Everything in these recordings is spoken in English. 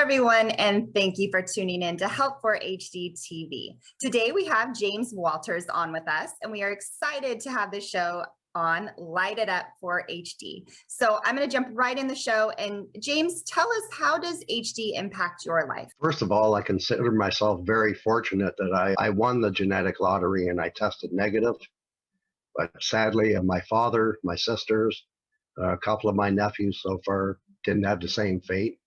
everyone, and thank you for tuning in to Help for HD TV. Today we have James Walters on with us, and we are excited to have this show on Light It Up for HD. So I'm going to jump right in the show. And James, tell us, how does HD impact your life? First of all, I consider myself very fortunate that I won the genetic lottery and I tested negative. But sadly, my father, my sisters, a couple of my nephews so far didn't have the same fate.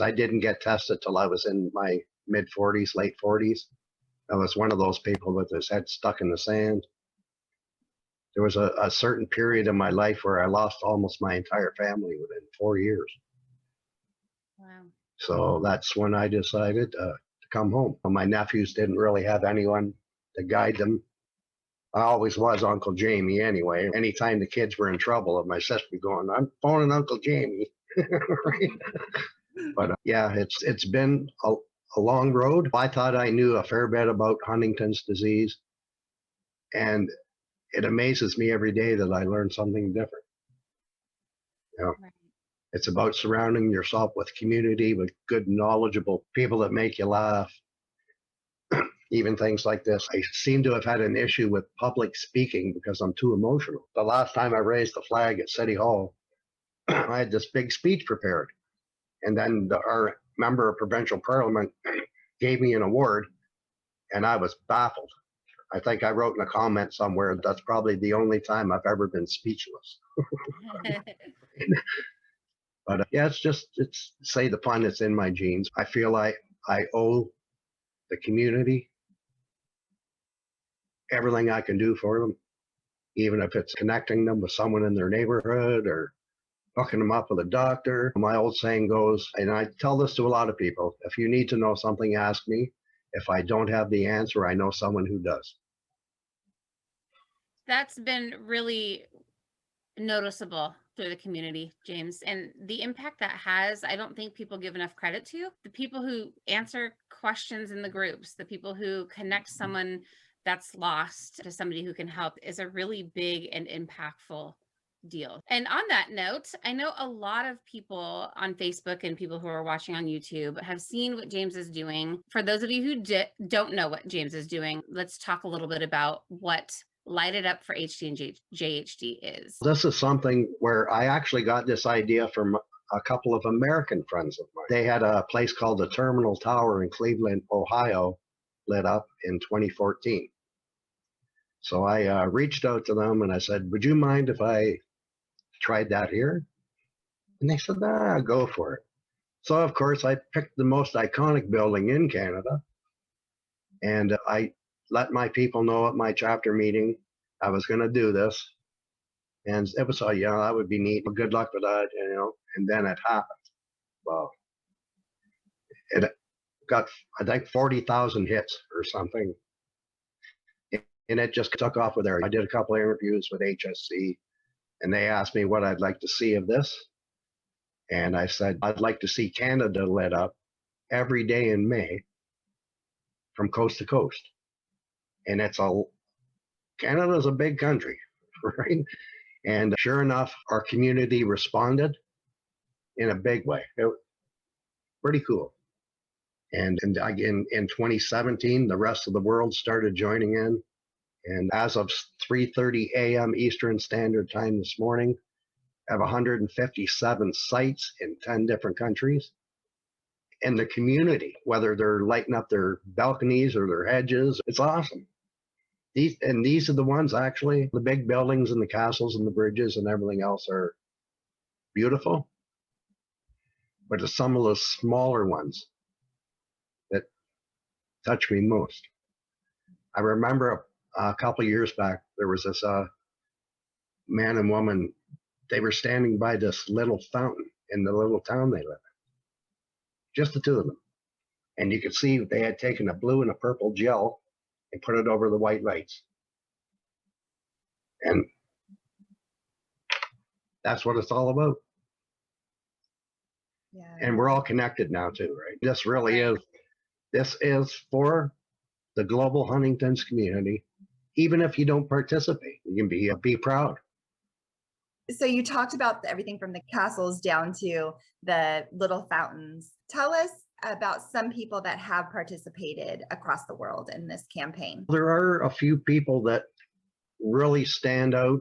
I didn't get tested till I was in my mid 40s, late 40s. I was one of those people with his head stuck in the sand. There was a certain period in my life where I lost almost my entire family within 4 years. Wow. So that's when I decided to come home. My nephews didn't really have anyone to guide them. I always was Uncle Jamie anyway. Anytime the kids were in trouble, my sister would be going, "I'm phoning Uncle Jamie." Right? But yeah, it's been a long road. I thought I knew a fair bit about Huntington's disease, and it amazes me every day that I learn something different. You know, Right. it's about surrounding yourself with community, with good, knowledgeable people that make you laugh. Even things like this. I seem to have had an issue with public speaking because I'm too emotional. The last time I raised the flag at City Hall, I had this big speech prepared. And then our member of provincial parliament gave me an award, and I was baffled. I think I wrote in a comment somewhere, that's probably the only time I've ever been speechless. But yeah, it's say the fun that's in my genes. I feel I owe the community everything I can do for them, even if it's connecting them with someone in their neighborhood or hooking them up with a doctor. My old saying goes, and I tell this to a lot of people, if you need to know something, ask me. If I don't have the answer, I know someone who does. That's been really noticeable through the community, James, and the impact that has, I don't think people give enough credit to. The people who answer questions in the groups, the people who connect someone that's lost to somebody who can help, is a really big and impactful deal. And on that note, I know a lot of people on Facebook and people who are watching on YouTube have seen what James is doing. For those of you who don't know what James is doing, let's talk a little bit about what Light It Up for HD and JHD is. This is something where I actually got this idea from a couple of American friends of mine. They had a place called the Terminal Tower in Cleveland, Ohio, lit up in 2014. So I reached out to them and I said, would you mind if I tried that here? And they said, nah, go for it. So of course I picked the most iconic building in Canada, and I let my people know at my chapter meeting I was going to do this. And it was, yeah, that would be neat. Good luck with that, you know. And then it happened. Well, it got, I think, 40,000 hits or something. And it just took off with there. I did a couple of interviews with HSC, and they asked me what I'd like to see of this. And I said, I'd like to see Canada lit up every day in May from coast to coast. And Canada's a big country, right? And sure enough, our community responded in a big way. It was pretty cool. And again, in 2017, the rest of the world started joining in. And as of 3:30 a.m. Eastern Standard Time this morning, I have 157 sites in 10 different countries. And the community, whether they're lighting up their balconies or their hedges, it's awesome. These are the ones, actually, the big buildings and the castles and the bridges and everything else are beautiful. But it's some of those smaller ones that touch me most. I remember a couple of years back, there was this man and woman, they were standing by this little fountain in the little town they live in. Just the two of them. And you could see they had taken a blue and a purple gel and put it over the white lights. And that's what it's all about. Yeah. And we're all connected now too, right? This is for the global Huntington's community. Even if you don't participate, you can be proud. So you talked about everything from the castles down to the little fountains. Tell us about some people that have participated across the world in this campaign. There are a few people that really stand out.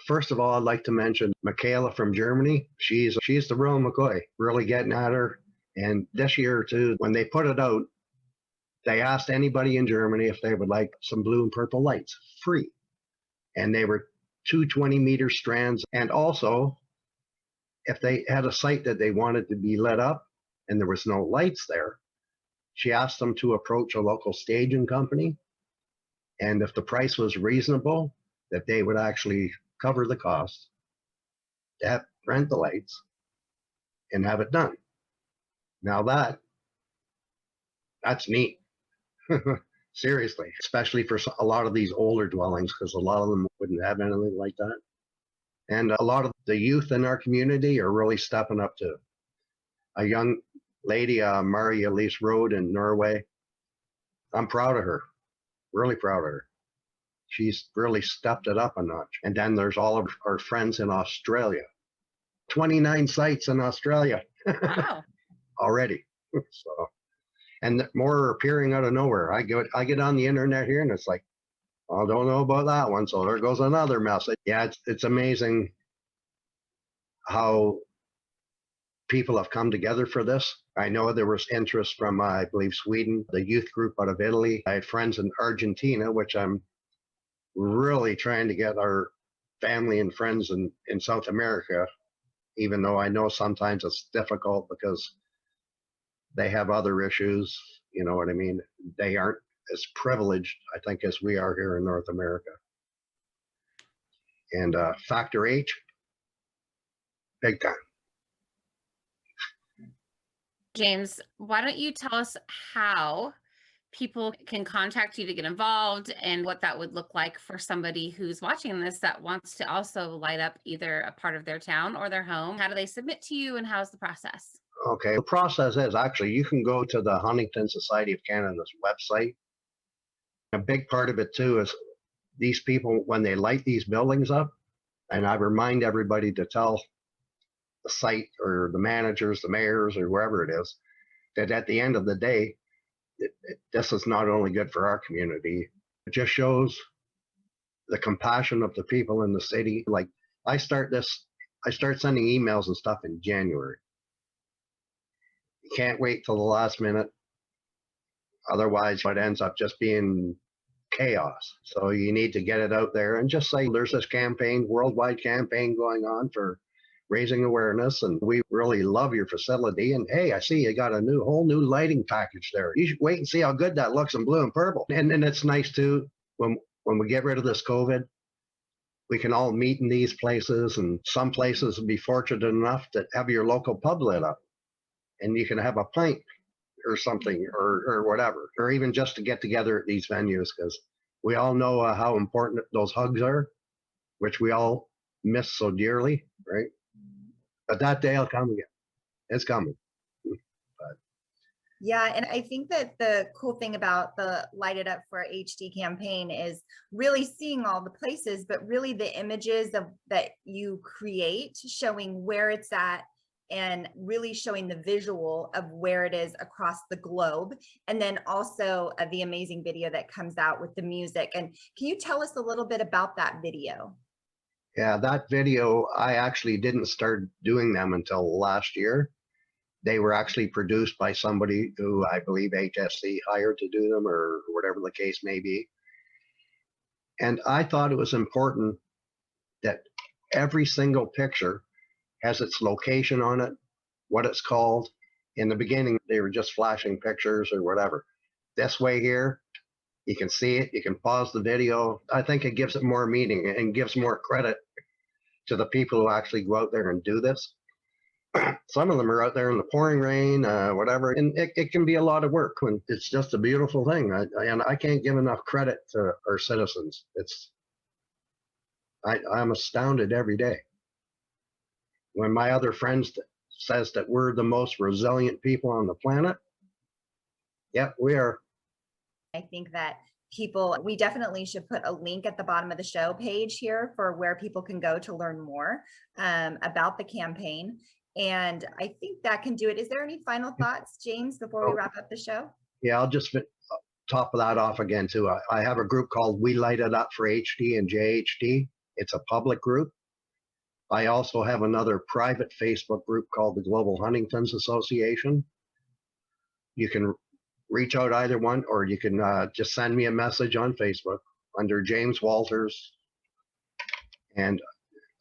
First of all, I'd like to mention Michaela from Germany. She's the real McCoy, really getting at her. And this year too, when they put it out, they asked anybody in Germany if they would like some blue and purple lights, free. And they were 220-meter strands. And also, if they had a site that they wanted to be lit up and there was no lights there, she asked them to approach a local staging company. And if the price was reasonable, that they would actually cover the cost to rent the lights and have it done. Now that's neat. Seriously, especially for a lot of these older dwellings, because a lot of them wouldn't have anything like that. And a lot of the youth in our community are really stepping up to. A young lady, Maria Elise Road in Norway, I'm proud of her, really proud of her. She's really stepped it up a notch. And then there's all of our friends in Australia. 29 sites in Australia Wow. already. So, and more are appearing out of nowhere. I get on the internet here and it's like, I don't know about that one. So there goes another message. Yeah, it's amazing how people have come together for this. I know there was interest from, I believe, Sweden, the youth group out of Italy. I had friends in Argentina, which I'm really trying to get our family and friends in South America, even though I know sometimes it's difficult because they have other issues, you know what I mean? They aren't as privileged, I think, as we are here in North America. And Factor H, big time. James, why don't you tell us how people can contact you to get involved and what that would look like for somebody who's watching this that wants to also light up either a part of their town or their home? How do they submit to you and how's the process? Okay, the process is actually you can go to the Huntington Society of Canada's website. A big part of it too is these people, when they light these buildings up, and I remind everybody to tell the site or the managers, the mayors, or wherever it is, that at the end of the day, this is not only good for our community, it just shows the compassion of the people in the city. Like I start sending emails and stuff in January. You can't wait till the last minute. Otherwise, it ends up just being chaos. So you need to get it out there and just say there's this campaign, worldwide campaign going on for raising awareness, and we really love your facility. And hey, I see you got a whole new lighting package there. You should wait and see how good that looks in blue and purple. And it's nice too when we get rid of this COVID, we can all meet in these places, and some places will be fortunate enough to have your local pub lit up, and you can have a pint or something or whatever, or even just to get together at these venues, because we all know how important those hugs are, which we all miss so dearly, right? But that day will come again. It's coming. Yeah, and I think that the cool thing about the Light It Up for HD campaign is really seeing all the places, but really the images that you create, showing where it's at and really showing the visual of where it is across the globe. And then also the amazing video that comes out with the music. And can you tell us a little bit about that video? Yeah, that video, I actually didn't start doing them until last year. They were actually produced by somebody who I believe HSC hired to do them, or whatever the case may be. And I thought it was important that every single picture has its location on it, what it's called. In the beginning, they were just flashing pictures or whatever. This way here, you can see it, you can pause the video. I think it gives it more meaning and gives more credit to the people who actually go out there and do this. Some of them are out there in the pouring rain, whatever, and it can be a lot of work when it's just a beautiful thing. And I can't give enough credit to our citizens. I'm astounded every day when my other friends says that we're the most resilient people on the planet. Yep, we are. I think that people, we definitely should put a link at the bottom of the show page here for where people can go to learn more about the campaign. And I think that can do it. Is there any final thoughts, James, before we wrap up the show? Yeah, I'll just top of that off again too. I have a group called We Light It Up for HD and JHD. It's a public group. I also have another private Facebook group called the Global Huntingtons Association. You can reach out either one, or you can just send me a message on Facebook under James Walters, and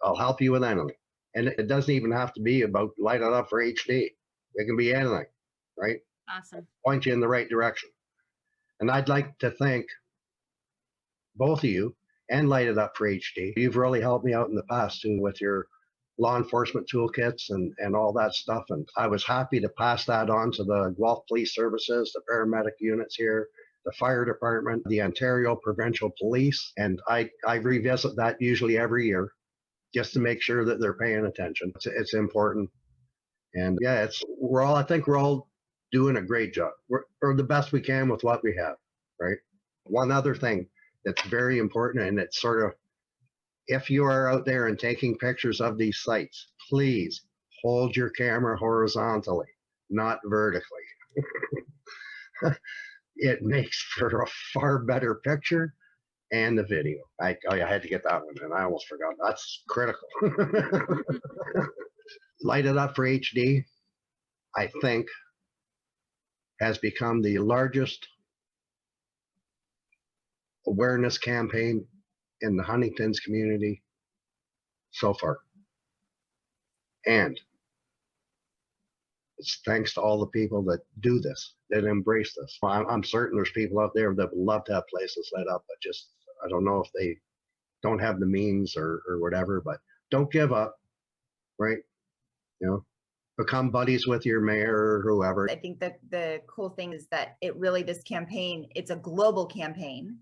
I'll help you with anything. And it doesn't even have to be about Light It Up for HD. It can be anything, right? Awesome. Point you in the right direction. And I'd like to thank both of you and Light It Up for HD. You've really helped me out in the past too with your law enforcement toolkits and all that stuff. And I was happy to pass that on to the Guelph Police Services, the paramedic units here, the fire department, the Ontario Provincial Police. And I revisit that usually every year just to make sure that they're paying attention. It's important. And yeah, I think we're all doing a great job. We're the best we can with what we have, right? One other thing that's very important, and it's sort of, if you are out there and taking pictures of these sites, please hold your camera horizontally, not vertically. It makes for a far better picture and the video. I had to get that one, and I almost forgot. That's critical. Light It Up for HD, I think, has become the largest awareness campaign in the Huntingtons community so far. And it's thanks to all the people that do this, that embrace this. I'm certain there's people out there that would love to have places lit up, but just, I don't know if they don't have the means or whatever, but don't give up, right? You know, become buddies with your mayor or whoever. I think that the cool thing is that this campaign, it's a global campaign.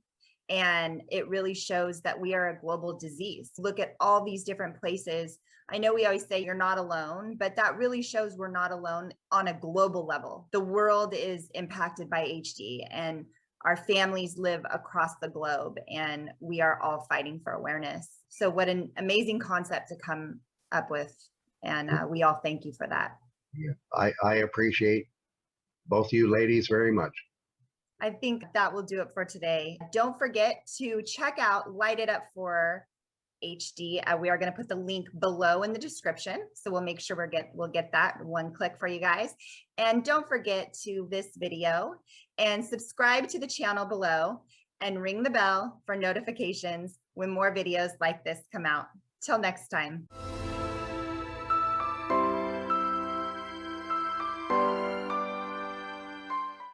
And it really shows that we are a global disease. Look at all these different places. I know we always say you're not alone, but that really shows we're not alone on a global level. The world is impacted by HD, and our families live across the globe, and we are all fighting for awareness. So what an amazing concept to come up with. And we all thank you for that. Yeah, I appreciate both you ladies very much. I think that will do it for today. Don't forget to check out Light It Up for HD. We are going to put the link below in the description. So we'll make sure we'll get that one click for you guys. And don't forget to this video and subscribe to the channel below and ring the bell for notifications when more videos like this come out. Till next time.